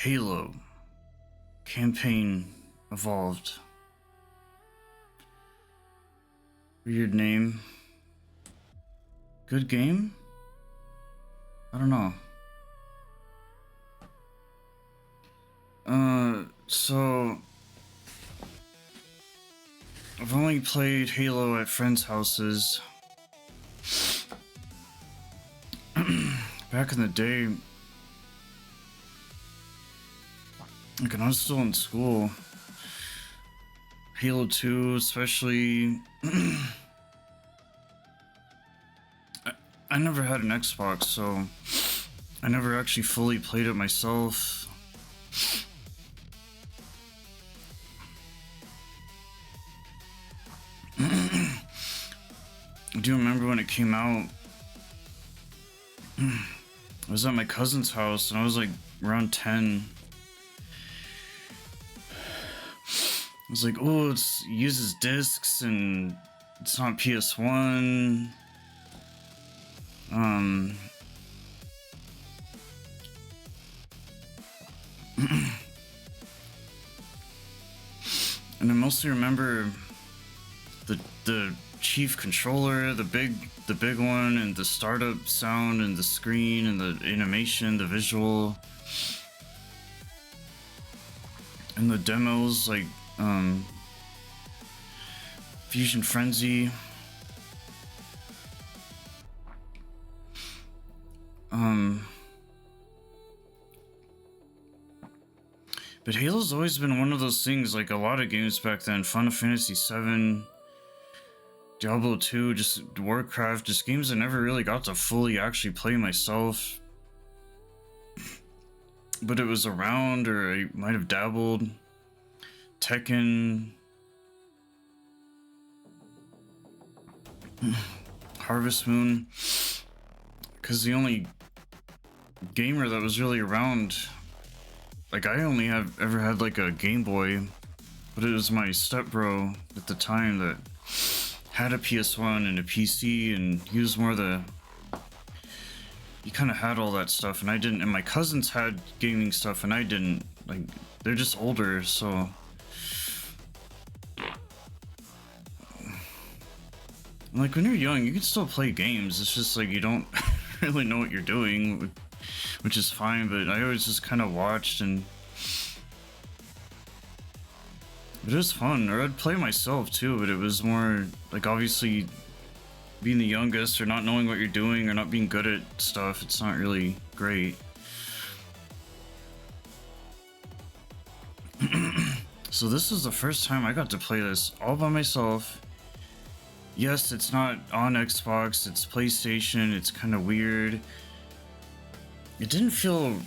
Halo Campaign Evolved. Weird name. Good game? I don't know. So I've only played Halo at friends' houses. Back in the day, like when I was still in school, Halo 2 especially, I never had an Xbox, so I never actually fully played it myself. I do remember when it came out, I was at my cousin's house and I was like around 10. I was like, oh, it uses discs and it's not PS1. And I mostly remember the chief controller, the big one, and the startup sound and the screen and the animation, the visual, and the demos like Fusion Frenzy. But Halo's always been one of those things, like a lot of games back then, Final Fantasy VII, Diablo 2, just Warcraft, just games I never really got to fully actually play myself. But it was around, or I might have dabbled. Tekken, Harvest Moon, because the only gamer that was really around, like I only have ever had like a Game Boy, but it was my stepbro at the time that had a PS1 and a PC, and he was more he kind of had all that stuff and I didn't, and my cousins had gaming stuff and I didn't. Like, they're just older, so like when you're young you can still play games, it's just like you don't really know what you're doing, which is fine, but I always just kind of watched, and it was fun. Or I'd play myself too, but it was more like, obviously being the youngest or not knowing what you're doing or not being good at stuff, it's not really great. So this was the first time I got to play this all by myself. Yes, it's not on Xbox, it's PlayStation, it's kind of weird. It didn't feel,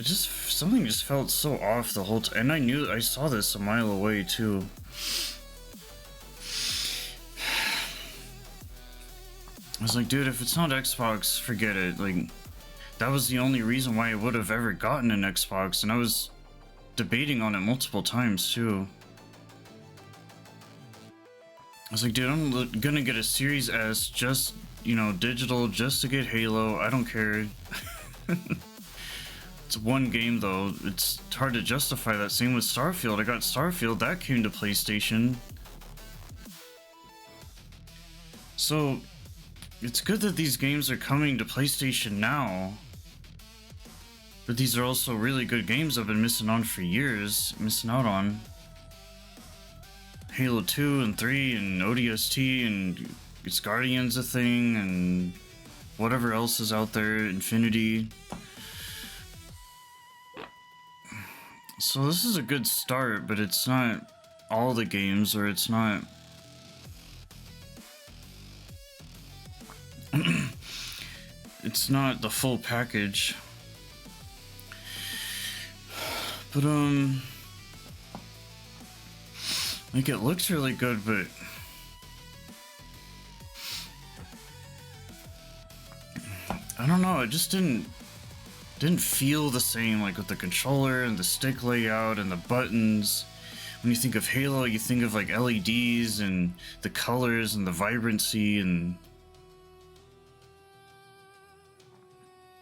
something just felt so off the whole time, and I saw this a mile away too. I was like, dude, if it's not Xbox, forget it. Like, that was the only reason why I would have ever gotten an Xbox, and I was debating on it multiple times too. I was like, dude, I'm gonna get a Series S, just, digital, just to get Halo. I don't care. It's one game though. It's hard to justify that. Same with Starfield. I got Starfield, that came to PlayStation. So it's good that these games are coming to PlayStation now. But these are also really good games I've been missing out on. Halo 2 and 3 and ODST, and it's Guardians a thing, and whatever else is out there, Infinity. So this is a good start, but it's not all the games, or it's not it's not the full package. But like, it looks really good, but I don't know, it just didn't feel the same, like with the controller and the stick layout and the buttons. When you think of Halo, you think of like LEDs and the colors and the vibrancy, and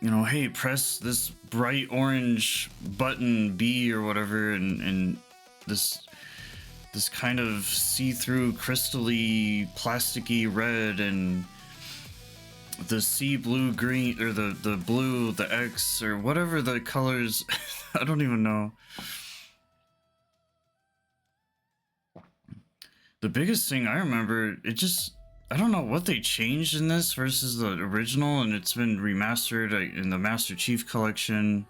you know, hey, press this bright orange button B or whatever, and this kind of see-through crystally plasticky red, and the sea blue green, or the blue, the X, or whatever the colors. I don't even know. The biggest thing I remember, I don't know what they changed in this versus the original, and it's been remastered in the Master Chief Collection.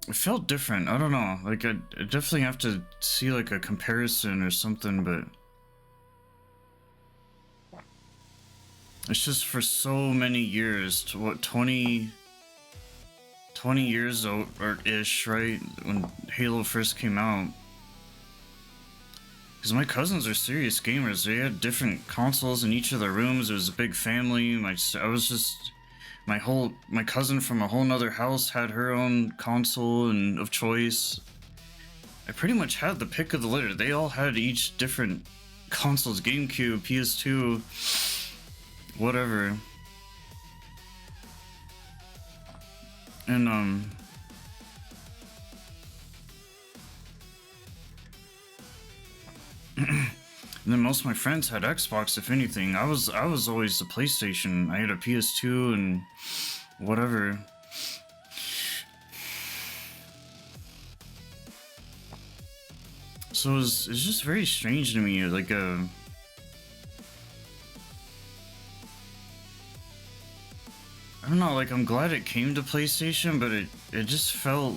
It felt different. I don't know. Like, I definitely have to see like a comparison or something, but it's just for so many years, to what, 20 years or ish, right? When Halo first came out. Because my cousins are serious gamers. They had different consoles in each of their rooms. It was a big family. My cousin from a whole nother house had her own console and of choice. I pretty much had the pick of the litter. They all had each different consoles: GameCube, PS2, whatever. And and then most of my friends had Xbox. If anything, I was always the PlayStation. I had a PS2 and whatever. So it's just very strange to me. Like I don't know. Like, I'm glad it came to PlayStation, but it just felt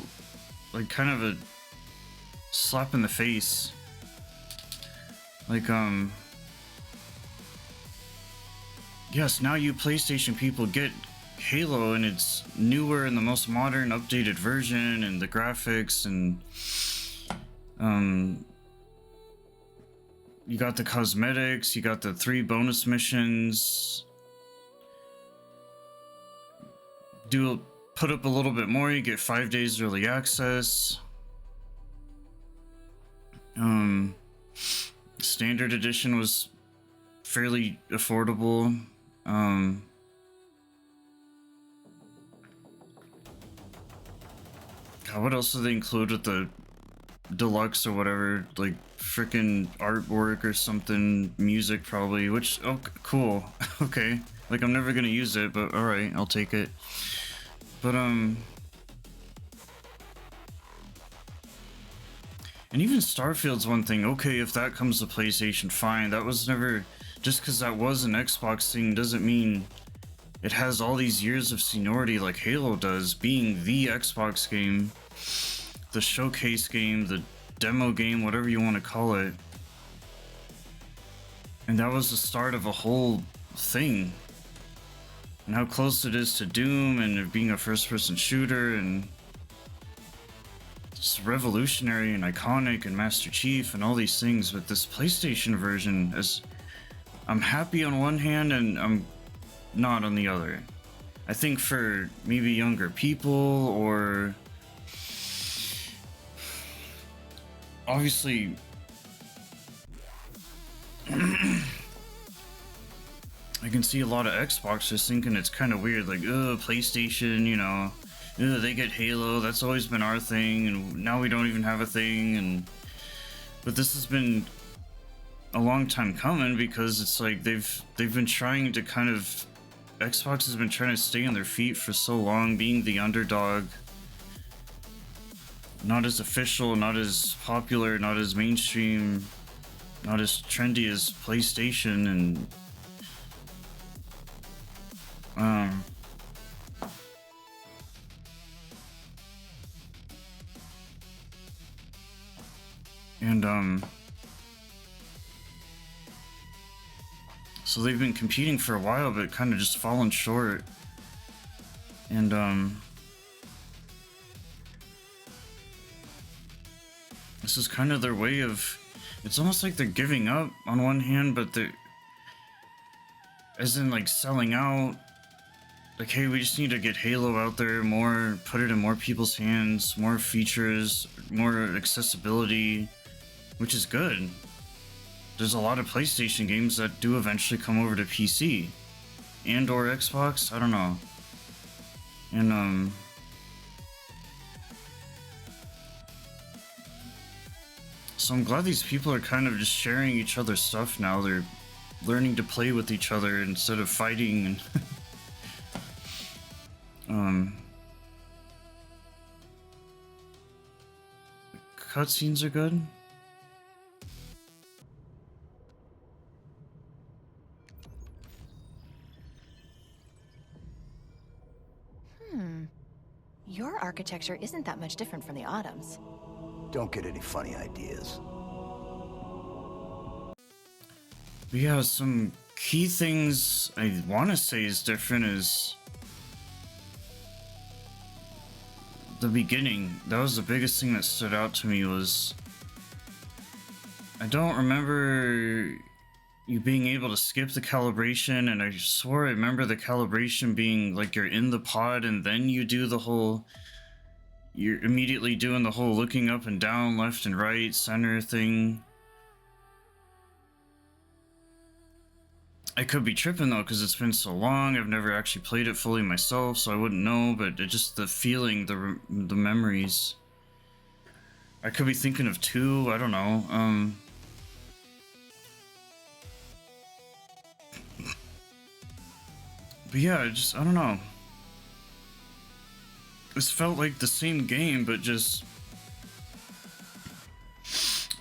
like kind of a slap in the face. Like, yes, now you PlayStation people get Halo, and it's newer and the most modern, updated version, and the graphics, and you got the cosmetics, you got the 3 bonus missions. Put up a little bit more, you get 5 days early access. Standard edition was fairly affordable. God, what else did they include with the deluxe or whatever? Like freaking artwork or something, music probably, which, oh, cool. Okay. Like, I'm never gonna use it, but alright, I'll take it. But, and even Starfield's one thing. Okay, if that comes to PlayStation, fine. That was never... Just because that was an Xbox thing doesn't mean it has all these years of seniority like Halo does, being the Xbox game, the showcase game, the demo game, whatever you want to call it. And that was the start of a whole thing. And how close it is to Doom, and it being a first-person shooter, and it's revolutionary and iconic, and Master Chief and all these things. But this PlayStation version is... I'm happy on one hand and I'm not on the other. I think for maybe younger people, or obviously I can see a lot of Xboxers thinking it's kind of weird, like, PlayStation, you know, they get Halo, that's always been our thing, and now we don't even have a thing. But this has been a long time coming, because it's like they've been trying to kind of... Xbox has been trying to stay on their feet for so long, being the underdog. Not as official, not as popular, not as mainstream, not as trendy as PlayStation, and so they've been competing for a while, but kind of just fallen short. And this is kind of their way of... It's almost like they're giving up on one hand, but they're... As in, like, selling out. Like, hey, we just need to get Halo out there more, put it in more people's hands, more features, more accessibility, which is good. There's a lot of PlayStation games that do eventually come over to PC. and or Xbox. I don't know. And so I'm glad these people are kind of just sharing each other's stuff now. They're learning to play with each other instead of fighting. And cutscenes are good. Your architecture isn't that much different from the Autumn's. Don't get any funny ideas. But yeah, some key things I want to say is different is the beginning. That was the biggest thing that stood out to me. Was I don't remember you being able to skip the calibration, and I swore I remember the calibration being like you're in the pod and then you do the whole, you're immediately doing the whole looking up and down, left and right, center thing. I could be tripping though, because it's been so long. I've never actually played it fully myself, so I wouldn't know, but it just the feeling, the memories. I could be thinking of 2, I don't know. But yeah, I don't know. This felt like the same game, but just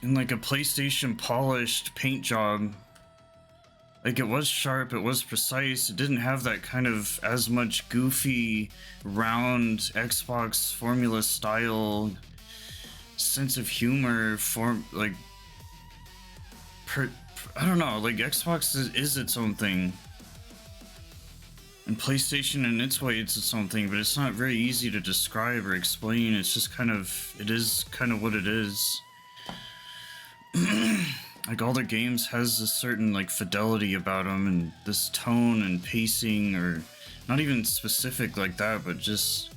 in like a PlayStation polished paint job. Like, it was sharp, it was precise, it didn't have that kind of as much goofy, round Xbox formula style sense of humor I don't know, like Xbox is its own thing. And PlayStation in its way it's its own thing, but it's not very easy to describe or explain. It's just it is kind of what it is. Like, all their games has a certain like fidelity about them, and this tone and pacing, or not even specific like that, but just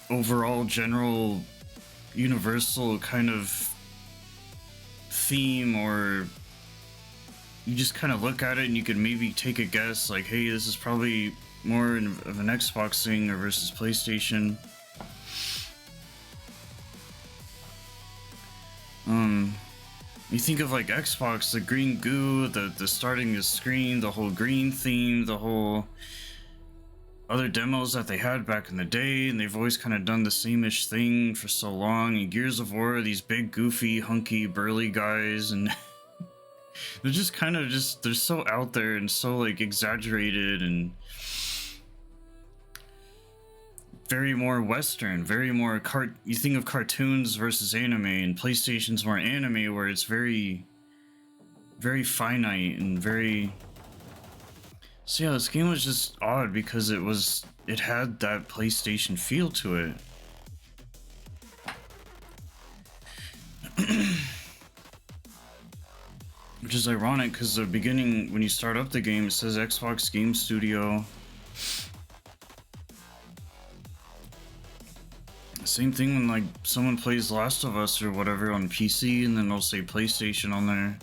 overall general universal kind of theme. Or you just kind of look at it and you could maybe take a guess like, hey, this is probably more of an Xbox thing or versus PlayStation. You think of like Xbox, the green goo, the starting the screen, the whole green theme, the whole other demos that they had back in the day, and they've always kind of done the same-ish thing for so long. And Gears of War, these big, goofy, hunky, burly guys, and they're just kind of they're so out there and so like exaggerated and very more Western, very more you think of cartoons versus anime, and PlayStation's more anime, where it's very, very finite and very. So yeah, this game was just odd because it had that PlayStation feel to it. Which is ironic because the beginning, when you start up the game, it says Xbox Game Studio. Same thing when like someone plays Last of Us or whatever on PC, and then they'll say PlayStation on there.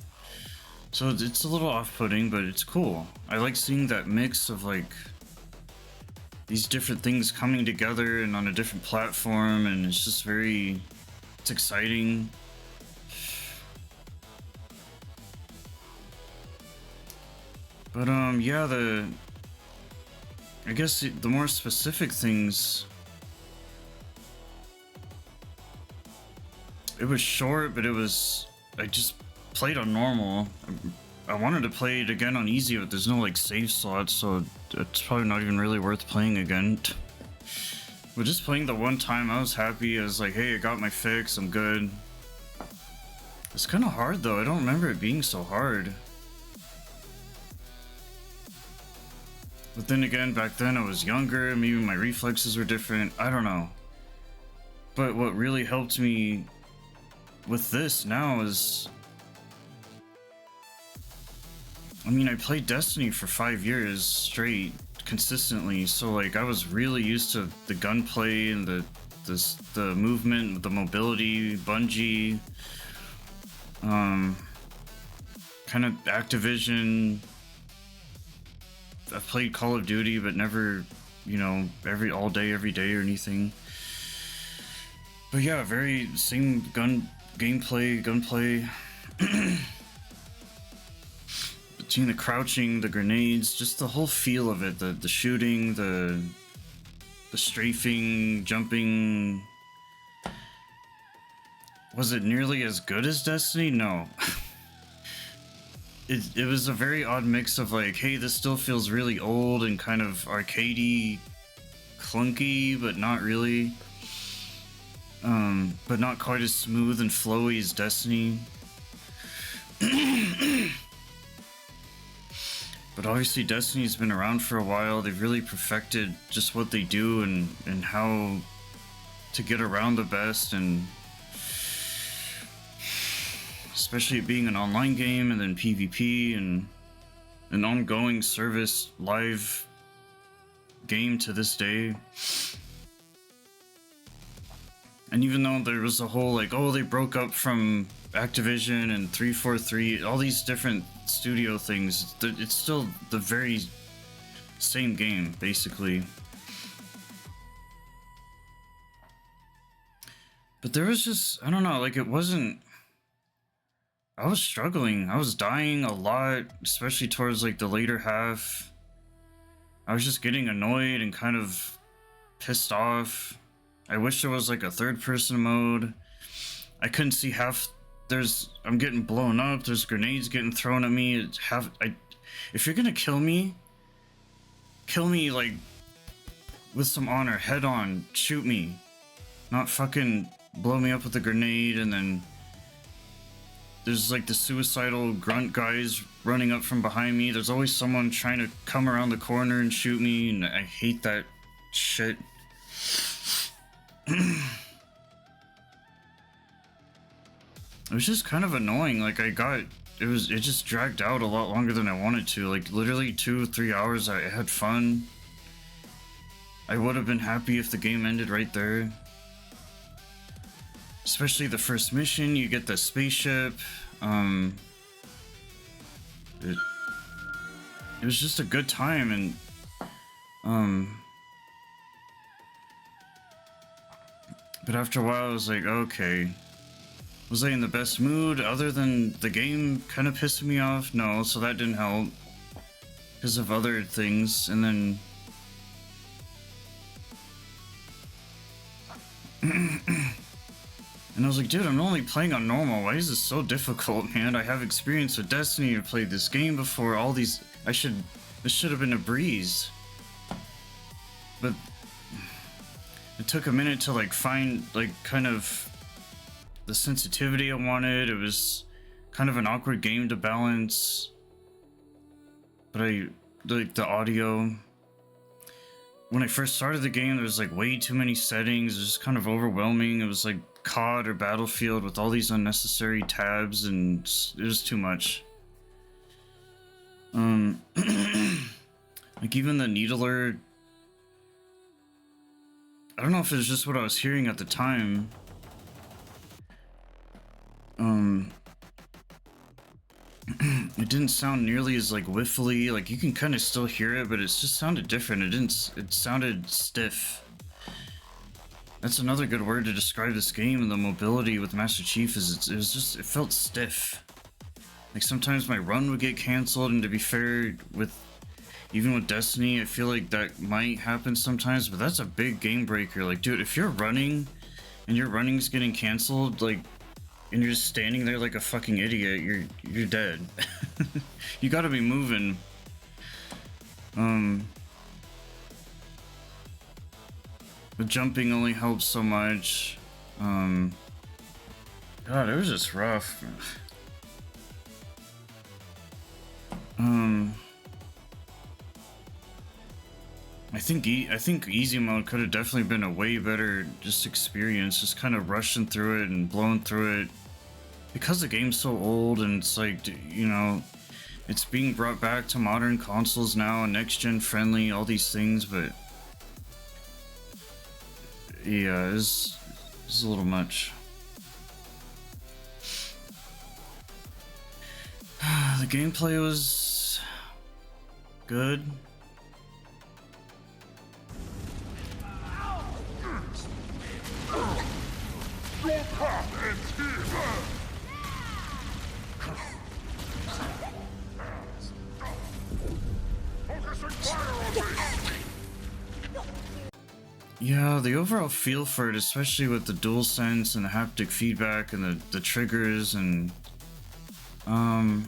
So it's a little off-putting, but it's cool. I like seeing that mix of like these different things coming together and on a different platform, and it's just it's exciting. But yeah, I guess the more specific things. It was short, but I just played on normal. I wanted to play it again on easy, but there's no like save slots, so it's probably not even really worth playing again. But just playing the one time, I was happy. I was like, hey, I got my fix, I'm good. It's kind of hard though, I don't remember it being so hard. But then again, back then I was younger, maybe my reflexes were different, I don't know. But what really helped me with this now is, I mean, I played Destiny for 5 years straight, consistently, so like I was really used to the gunplay and the movement, the mobility, Bungie, kind of Activision I've played Call of Duty, but never, you know, all day, every day or anything. But yeah, very same gunplay. Between the crouching, the grenades, just the whole feel of it, the shooting, the strafing, jumping. Was it nearly as good as Destiny? No. It was a very odd mix of like, hey, this still feels really old and kind of arcadey, clunky, but not really. But not quite as smooth and flowy as Destiny. But obviously Destiny's been around for a while. They've really perfected just what they do and how to get around the best, and especially it being an online game and then PvP and an ongoing service live game to this day. And even though there was a whole like, oh, they broke up from Activision and 343, all these different studio things, it's still the very same game, basically. But there was just, I don't know, like it wasn't, I was struggling. I was dying a lot, especially towards like the later half. I was just getting annoyed and kind of pissed off. I wish there was like a third person mode. I couldn't see half. I'm getting blown up. There's grenades getting thrown at me. If you're gonna kill me like with some honor, head on, shoot me. Not fucking blow me up with a grenade and then there's like the suicidal grunt guys running up from behind me. There's always someone trying to come around the corner and shoot me, and I hate that shit. It was just kind of annoying. Like it just dragged out a lot longer than I wanted to. Like literally 2-3 hours. I had fun. I would have been happy if the game ended right there. Especially the first mission, you get the spaceship. It was just a good time, and but after a while I was like, okay, was I in the best mood other than the game kind of pissing me off? No, so that didn't help because of other things. And then and I was like, dude, I'm only playing on normal. Why is this so difficult, man? I have experience with Destiny. I've played this game before. This should have been a breeze. But it took a minute to like find like kind of the sensitivity I wanted. It was kind of an awkward game to balance. But I like the audio. When I first started the game, there was like way too many settings. It was just kind of overwhelming. It was like COD or Battlefield with all these unnecessary tabs, and it was too much. Like even the needler, I don't know if it was just what I was hearing at the time. It didn't sound nearly as like whiffly. Like you can kind of still hear it, but it just sounded different. It sounded stiff. That's another good word to describe this game, and the mobility with Master Chief is it felt stiff. Like sometimes my run would get canceled, and to be fair, even with Destiny, I feel like that might happen sometimes, but that's a big game breaker. Like, dude, if you're running and your running's getting canceled, like, and you're just standing there like a fucking idiot, you're dead. You gotta be moving. The jumping only helps so much. God, it was just rough. I think easy mode could have definitely been a way better just experience, just kind of rushing through it and blowing through it. Because the game's so old and it's like, you know, it's being brought back to modern consoles now and next gen friendly, all these things, but yeah, it's a little much. The gameplay was good. Yeah, the overall feel for it, especially with the dual sense and the haptic feedback and the triggers and the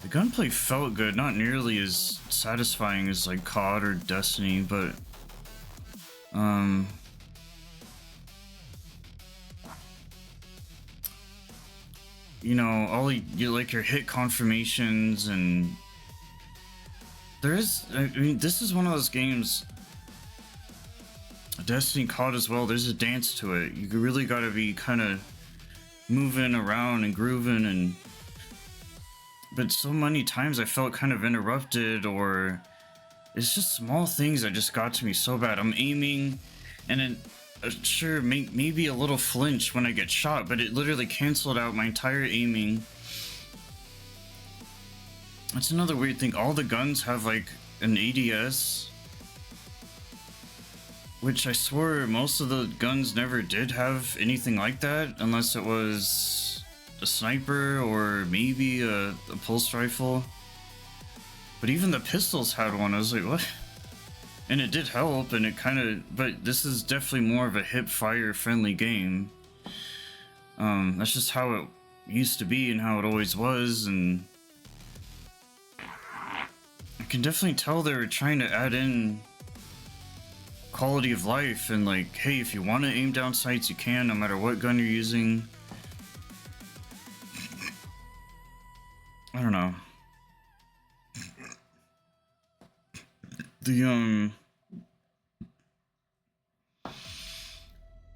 gunplay felt good, not nearly as satisfying as like COD or Destiny, but you know, all you like your hit confirmations, and I mean, this is one of those games, Destiny, COD as well, there's a dance to it. You really gotta be kind of moving around and grooving, and but so many times I felt kind of interrupted, or it's just small things that just got to me so bad. I'm aiming, and then sure, maybe a little flinch when I get shot, but it literally canceled out my entire aiming. That's another weird thing. All the guns have like an ADS, which I swore most of the guns never did have anything like that, unless it was a sniper or maybe a pulse rifle. But even the pistols had one. I was like, what? And it did help, and it kind of, but this is definitely more of a hip fire friendly game. That's just how it used to be and how it always was, and I can definitely tell they were trying to add in quality of life, and like, hey, if you want to aim down sights, you can, no matter what gun you're using. I don't know. Yeah,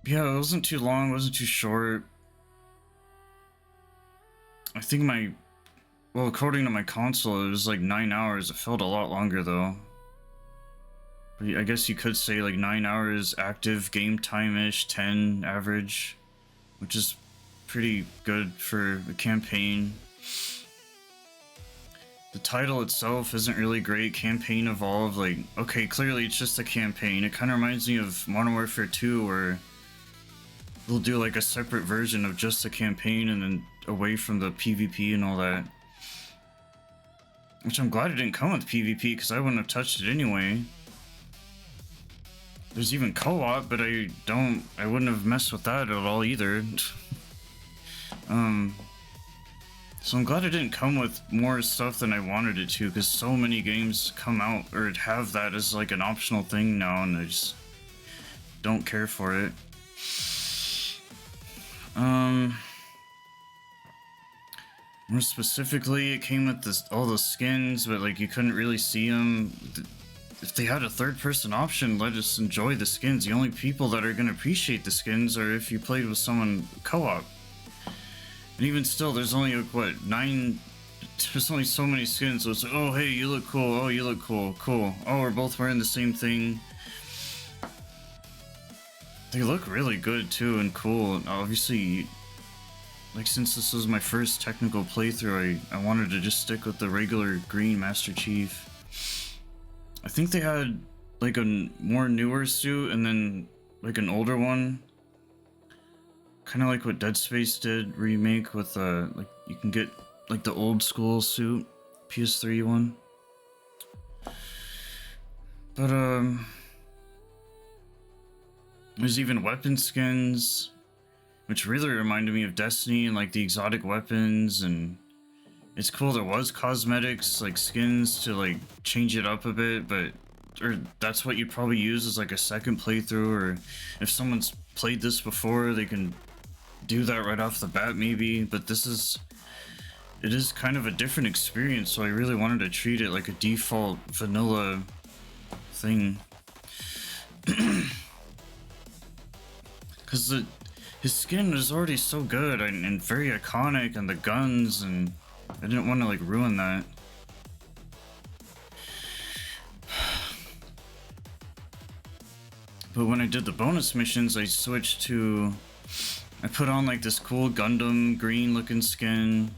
it wasn't too long, it wasn't too short. I think well, according to my console, it was like 9 hours. It felt a lot longer though. But I guess you could say like 9 hours active game time-ish, 10 average, which is pretty good for a campaign. The title itself isn't really great. Campaign Evolved, like, okay, clearly it's just a campaign. It kind of reminds me of Modern Warfare 2, where they'll do like a separate version of just a campaign and then away from the PvP and all that. Which I'm glad it didn't come with PvP, because I wouldn't have touched it anyway. There's even co-op, but I wouldn't have messed with that at all either. So I'm glad it didn't come with more stuff than I wanted it to, because so many games come out or have that as like an optional thing now, and I just don't care for it. More specifically, it came with all the skins, but like you couldn't really see them. If they had a third-person option, let us enjoy the skins. The only people that are gonna appreciate the skins are if you played with someone co-op. And even still, there's only like, what, 9? There's only so many skins, so it's like, oh hey, you look cool, oh you look cool, cool. Oh, we're both wearing the same thing. They look really good too, and cool, and obviously, like, since this was my first technical playthrough, I wanted to just stick with the regular green Master Chief. I think they had like a more newer suit and then like an older one. Kind of like what Dead Space did remake with like you can get like the old school suit, PS3 one. But there's even weapon skins, which really reminded me of Destiny, and like the exotic weapons, and it's cool. There was cosmetics, like skins to like change it up a bit, but that's what you'd probably use as like a second playthrough, or if someone's played this before, they can do that right off the bat maybe. But it is kind of a different experience, so I really wanted to treat it like a default vanilla thing. Because his skin is already so good and very iconic, and the guns, and I didn't want to like ruin that. But when I did the bonus missions, I put on like this cool Gundam green looking skin.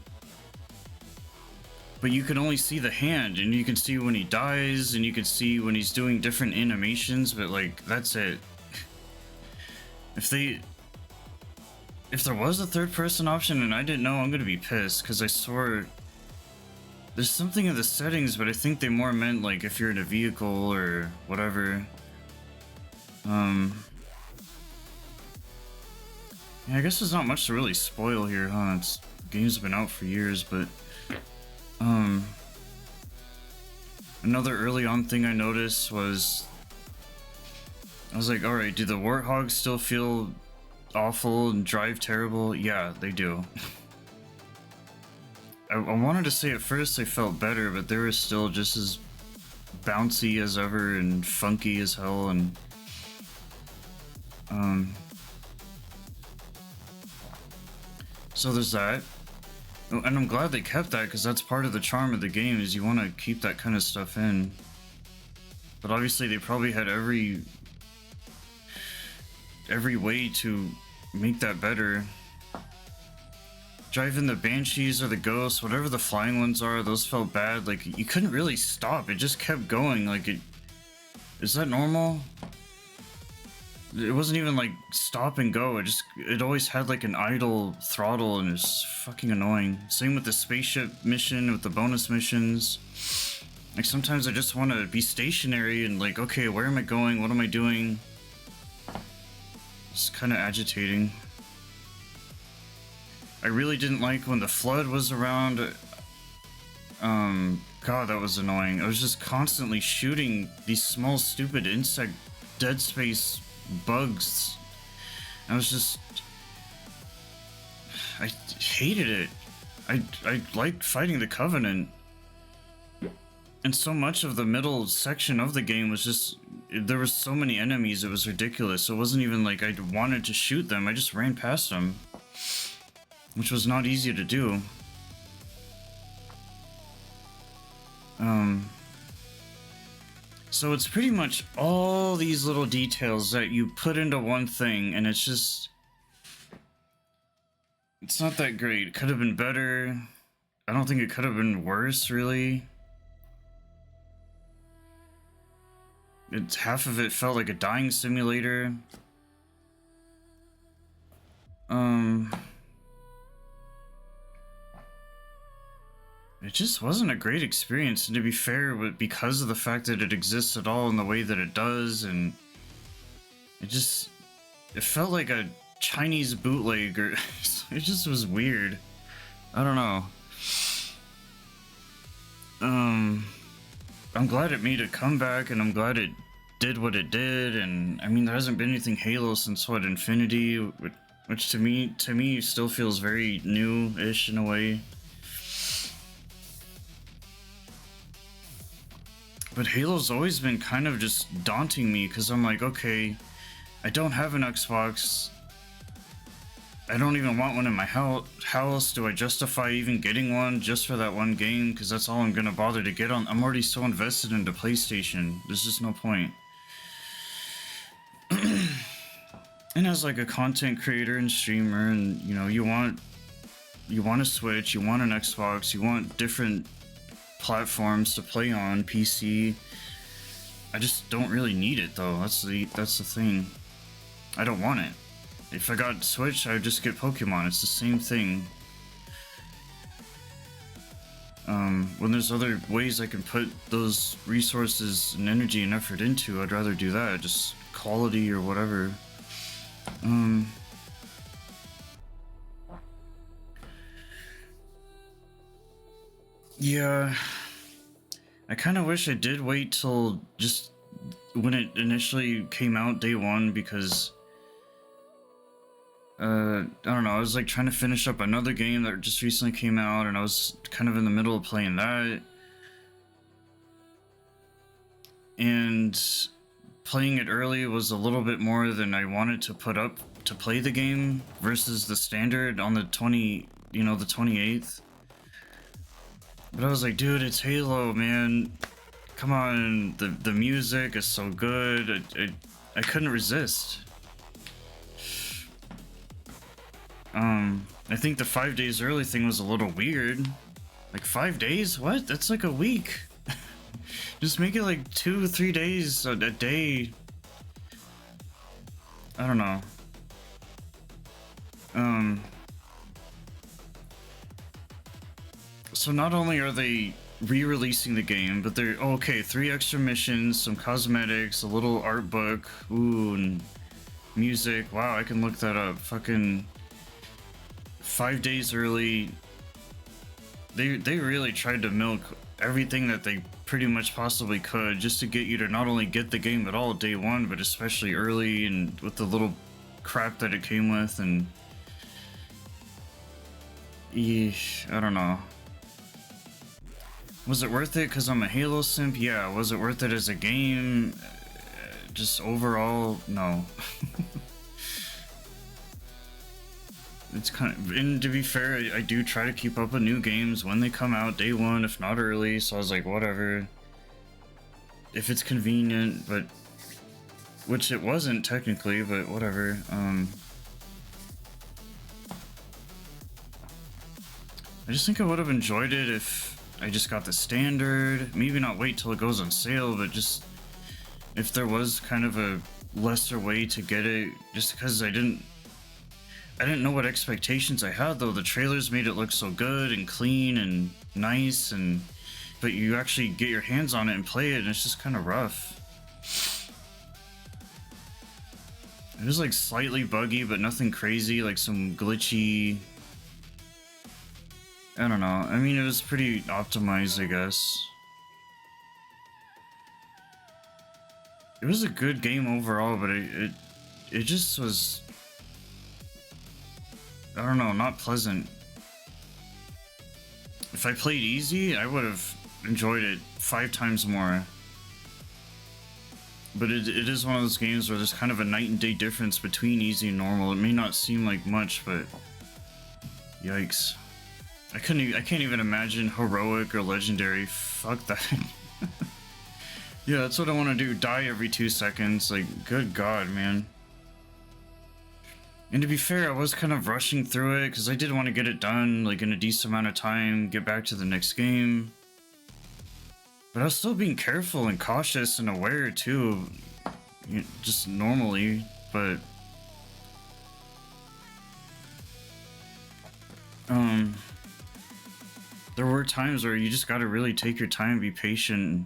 But you can only see the hand, and you can see when he dies, and you can see when he's doing different animations, but like, that's it. If there was a third person option and I didn't know, I'm gonna be pissed, because I swore There's something in the settings, but I think they more meant like if you're in a vehicle or whatever. Yeah, I guess there's not much to really spoil here, huh? The game's been out for years, but another early on thing I noticed was I was like, alright, do the warthogs still feel awful and drive terrible? Yeah, they do. I wanted to say at first they felt better, but they were still just as bouncy as ever and funky as hell, and so there's that. And I'm glad they kept that, because that's part of the charm of the game, is you want to keep that kind of stuff in. But obviously they probably had every way to make that better. Driving the Banshees or the Ghosts, whatever the flying ones are, those felt bad. Like, you couldn't really stop. It just kept going. Like, is that normal? It wasn't even like stop and go. It always had like an idle throttle, and it's fucking annoying. Same with the spaceship mission, with the bonus missions. Like, sometimes I just want to be stationary and like, okay, where am I going? What am I doing? It's kind of agitating. I really didn't like when the flood was around. God, that was annoying. I was just constantly shooting these small, stupid insect Dead Space bugs. I hated it. I liked fighting the Covenant. And so much of the middle section of the game was just, there were so many enemies, it was ridiculous. It wasn't even like I wanted to shoot them, I just ran past them. Which was not easy to do. So it's pretty much all these little details that you put into one thing, and it's just... It's not that great. It could have been better. I don't think it could have been worse, really. Half of it felt like a dying simulator. It just wasn't a great experience, and to be fair, because of the fact that it exists at all in the way that it does, and it felt like a Chinese bootleg, or it just was weird. I don't know. I'm glad it made a comeback, and I'm glad it did what it did, and I mean, there hasn't been anything Halo since what, Infinity, which to me still feels very new-ish in a way. But Halo's always been kind of just daunting me, because I'm like, okay, I don't have an Xbox. I don't even want one in my house. Do I justify even getting one just for that one game? Because that's all I'm going to bother to get on. I'm already so invested into PlayStation. There's just no point. And as like a content creator and streamer, and you know, you want a Switch, you want an Xbox, you want different platforms to play on, PC. I just don't really need it though. That's the thing. I don't want it. If I got Switch, I would just get Pokemon. It's the same thing. When there's other ways I can put those resources and energy and effort into, I'd rather do that. Just quality or whatever. Yeah, I kind of wish I did wait till just when it initially came out, day one, because I don't know, I was like trying to finish up another game that just recently came out, and I was kind of in the middle of playing that, and playing it early was a little bit more than I wanted to put up to play the game versus the standard on the 28th. But I was like, dude, it's Halo, man. Come on, the music is so good. I couldn't resist. I think the 5 days early thing was a little weird. Like, 5 days? What? That's like a week. Just make it like 2 or 3 days a day. I don't know. So not only are they re-releasing the game, but they're okay. 3 extra missions, some cosmetics, a little art book, ooh, and music. Wow, I can look that up. Fucking 5 days early. They really tried to milk everything that they pretty much possibly could just to get you to not only get the game at all day one, but especially early and with the little crap that it came with. And yeesh, I don't know. Was it worth it because I'm a Halo simp? Yeah. Was it worth it as a game? Just overall, no. It's kind of, and to be fair, I do try to keep up with new games when they come out day one, if not early. So I was like, whatever, if it's convenient, but which it wasn't technically, but whatever. I just think I would have enjoyed it if I just got the standard. Maybe not wait till it goes on sale, but just if there was kind of a lesser way to get it, just because I didn't know what expectations I had, though. The trailers made it look so good and clean and nice, and but you actually get your hands on it and play it, and it's just kind of rough. It was like slightly buggy, but nothing crazy, like some glitchy, I don't know. I mean, it was pretty optimized, I guess. It was a good game overall, but it just was, I don't know, not pleasant. If I played easy, I would have enjoyed it 5 times more. But it is one of those games where there's kind of a night and day difference between easy and normal. It may not seem like much, but yikes. I can't even imagine heroic or legendary. Fuck that. Yeah, that's what I want to do. Die every 2 seconds. Like, good God, man. And to be fair, I was kind of rushing through it because I did want to get it done, like, in a decent amount of time, get back to the next game. But I was still being careful and cautious and aware, too. You know, just normally, but... there were times where you just gotta really take your time, be patient.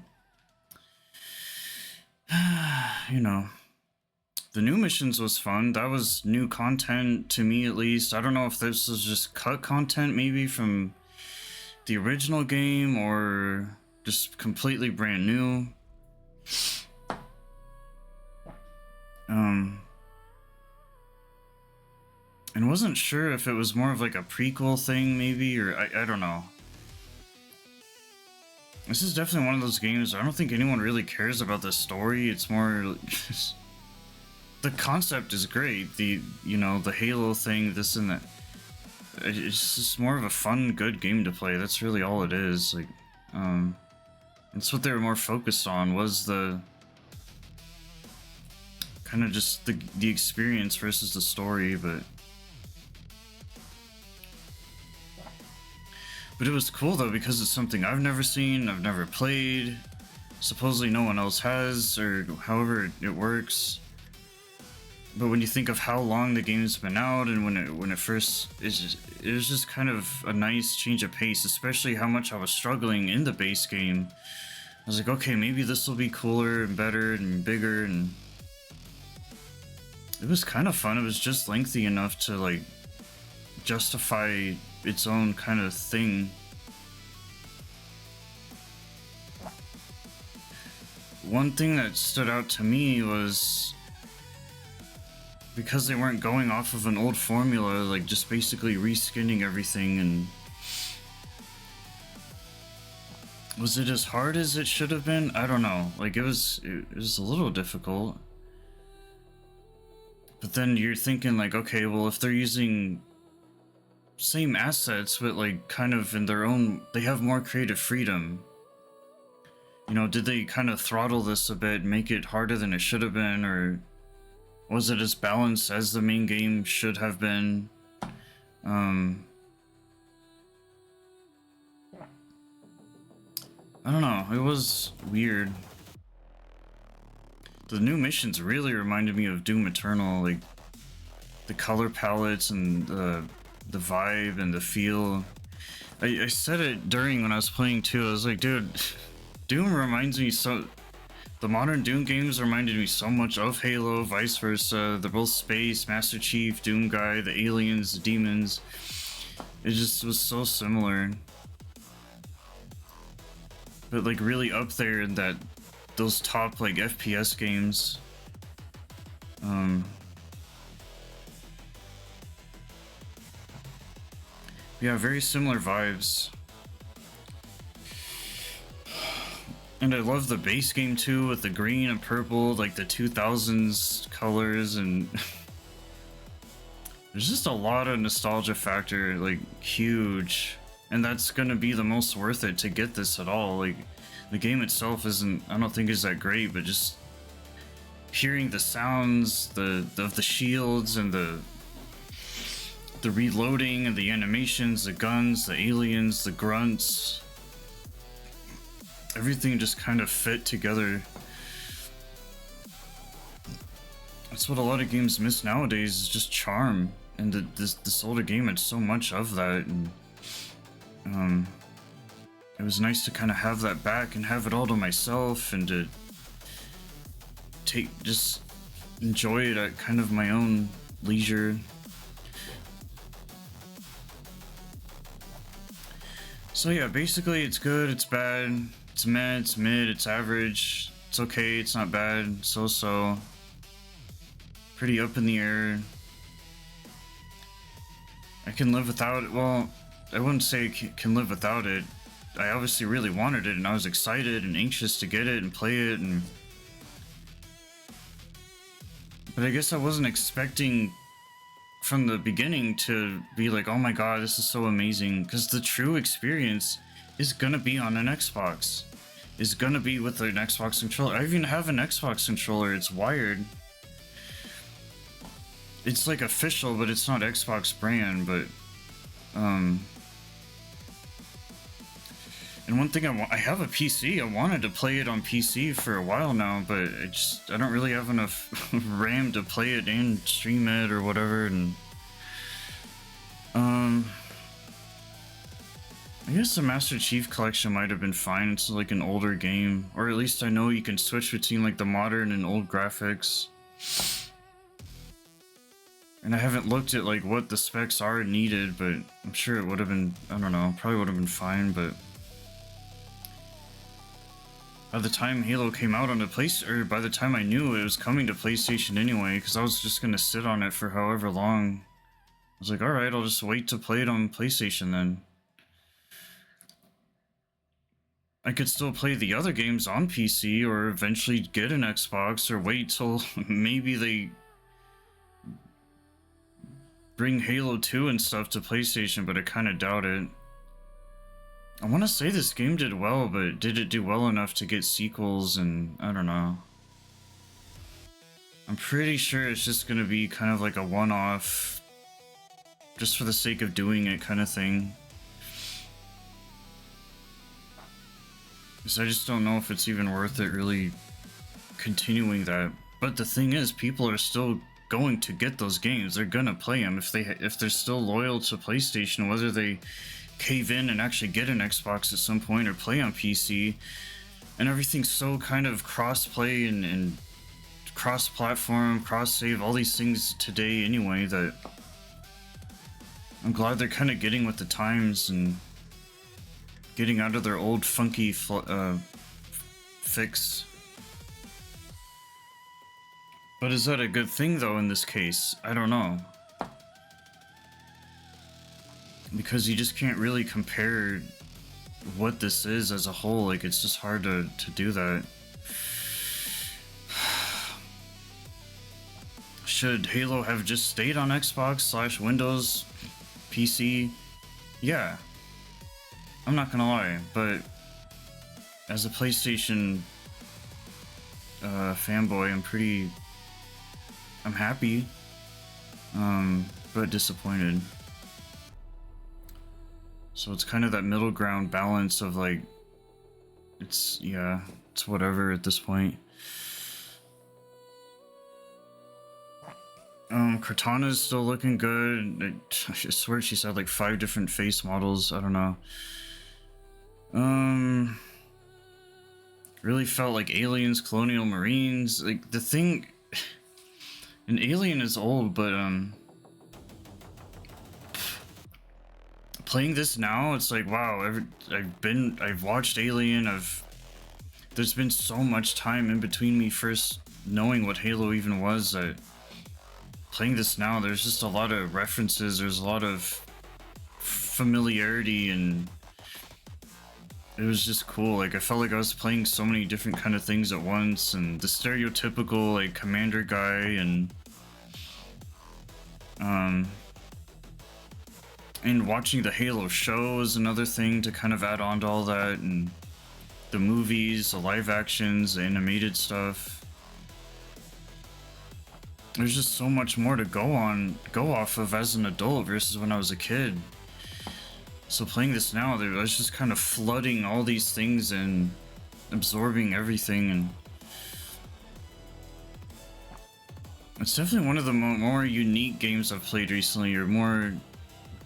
You know. The new missions was fun. That was new content to me, at least. I don't know if this was just cut content maybe from the original game or just completely brand new. And wasn't sure if it was more of like a prequel thing maybe, or I don't know. This is definitely one of those games I don't think anyone really cares about the story. It's more just... The concept is great. The Halo thing, this and that. It's just more of a fun, good game to play. That's really all it is. Like, that's what they were more focused on, was the kind of just the experience versus the story. But it was cool though, because it's something I've never seen, I've never played. Supposedly no one else has, or however it works. But when you think of how long the game's been out, and when it first it was just kind of a nice change of pace, especially how much I was struggling in the base game. I was like, okay, maybe this will be cooler and better and bigger, and it was kind of fun. It was just lengthy enough to like justify its own kind of thing. One thing that stood out to me was, because they weren't going off of an old formula, like just basically reskinning everything, and was it as hard as it should have been? I don't know. Like it was a little difficult. But then you're thinking like, okay, well, if they're using same assets but like kind of in their own, they have more creative freedom. You know, did they kind of throttle this a bit, make it harder than it should have been, or was it as balanced as the main game should have been? I don't know, it was weird. The new missions really reminded me of Doom Eternal, like the color palettes and the vibe and the feel. I said it during when I was playing too. I was like, dude, Doom reminds me so. The modern Doom games reminded me so much of Halo, vice versa. They're both space, Master Chief, Doom Guy, the aliens, the demons. It just was so similar. But like really up there in that those top like FPS games. Yeah, very similar vibes. And I love the base game too, with the green and purple, like the 2000s colors, and there's just a lot of nostalgia factor, like huge. And that's gonna be the most worth it to get this at all. Like the game itself isn't, I don't think is that great, but just hearing the sounds, of the shields and the reloading and the animations, the guns, the aliens, the grunts, everything just kind of fit together. That's what a lot of games miss nowadays, is just charm. And this older game had so much of that, and it was nice to kind of have that back and have it all to myself, and to just enjoy it at kind of my own leisure. So yeah, basically it's good, it's bad, it's meh, it's mid, it's average, it's okay, it's not bad, so-so. Pretty up in the air. I can live without it. Well, I wouldn't say I can live without it. I obviously really wanted it, and I was excited and anxious to get it and play it, but I guess I wasn't expecting from the beginning to be like, oh my god, this is so amazing, because the true experience is gonna be on an Xbox. Is gonna be with an Xbox controller. I even have an Xbox controller, it's wired. It's like official, but it's not Xbox brand, but and one thing I have a PC. I wanted to play it on PC for a while now, but I don't really have enough RAM to play it and stream it or whatever. And I guess the Master Chief Collection might have been fine. It's like an older game, or at least I know you can switch between like the modern and old graphics. And I haven't looked at like what the specs are needed, but I'm sure it would have been, I don't know, probably would have been fine. But by the time Halo came out on the PlayStation, or by the time I knew it was coming to PlayStation anyway, because I was just gonna sit on it for however long, I was like, alright, I'll just wait to play it on PlayStation then. I could still play the other games on PC, or eventually get an Xbox, or wait till maybe they bring Halo 2 and stuff to PlayStation, but I kind of doubt it. I want to say this game did well, but did it do well enough to get sequels? And I don't know. I'm pretty sure it's just going to be kind of like a one-off, just for the sake of doing it kind of thing. Because I just don't know if it's even worth it really continuing that. But the thing is, people are still going to get those games. They're gonna play them if they're still loyal to PlayStation, whether they cave in and actually get an Xbox at some point or play on PC. And everything's so kind of cross-play and cross-platform, cross-save, all these things today anyway, that I'm glad they're kind of getting with the times and getting out of their old funky fix. But is that a good thing though in this case? I don't know. Because you just can't really compare what this is as a whole. Like, it's just hard to do that. Should Halo have just stayed on Xbox / Windows PC? Yeah. I'm not gonna lie, but as a PlayStation fanboy, I'm happy, but disappointed. So it's kind of that middle ground balance of like, it's whatever at this point. Cortana's still looking good. I swear she said like 5 different face models. I don't know. Really felt like Aliens, Colonial Marines. Like the thing, an Alien is old, but playing this now, it's like wow. I've watched Alien. There's been so much time in between me first knowing what Halo even was. That playing this now, there's just a lot of references. There's a lot of familiarity, and it was just cool. Like I felt like I was playing so many different kind of things at once, and the stereotypical like commander guy, and watching the Halo show is another thing to kind of add on to all that, and the movies, the live actions, the animated stuff. There's just so much more to go off of as an adult versus when I was a kid. So playing this now, I was just kind of flooding all these things and absorbing everything, and it's definitely one of the more unique games I've played recently, or more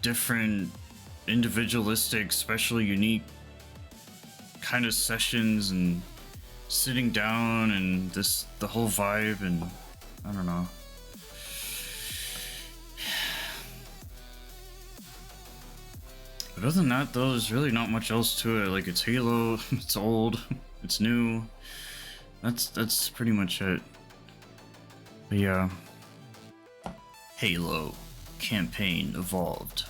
different, individualistic, especially unique kind of sessions and sitting down and the whole vibe, and I don't know. But other than that, though, there's really not much else to it. Like, it's Halo, it's old, it's new. That's pretty much it. But yeah. Halo Campaign Evolved.